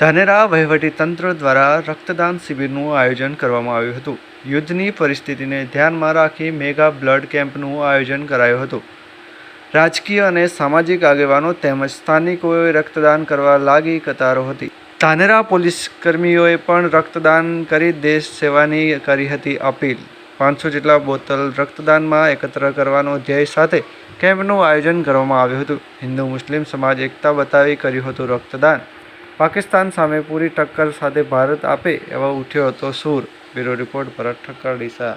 ધાનેરા વહીવટીતંત્ર દ્વારા રક્તદાન શિબિરનું આયોજન કરવામાં આવ્યું હતું. યુદ્ધની પરિસ્થિતિને ધ્યાનમાં રાખી મેગા બ્લડ કેમ્પનું આયોજન કરાયું હતું. રાજકીય અને સામાજિક આગેવાનો તેમજ સ્થાનિકોએ રક્તદાન કરવા લાગી કતારો હતી. ધાનેરા પોલીસ કર્મીઓએ પણ રક્તદાન કરી દેશ સેવાની કરી હતી અપીલ. 500 જેટલા બોતલ રક્તદાનમાં એકત્ર કરવાનો ધ્યેય સાથે કેમ્પનું આયોજન કરવામાં આવ્યું હતું. હિન્દુ મુસ્લિમ સમાજ એકતા બતાવી કર્યું હતું રક્તદાન. પાકિસ્તાન સામે પૂરી ટક્કર સાથે ભારત આપે એવો ઉઠ્યો હતો સૂર. બ્યુરો રિપોર્ટ ભરત ઠક્કર, ડીસા.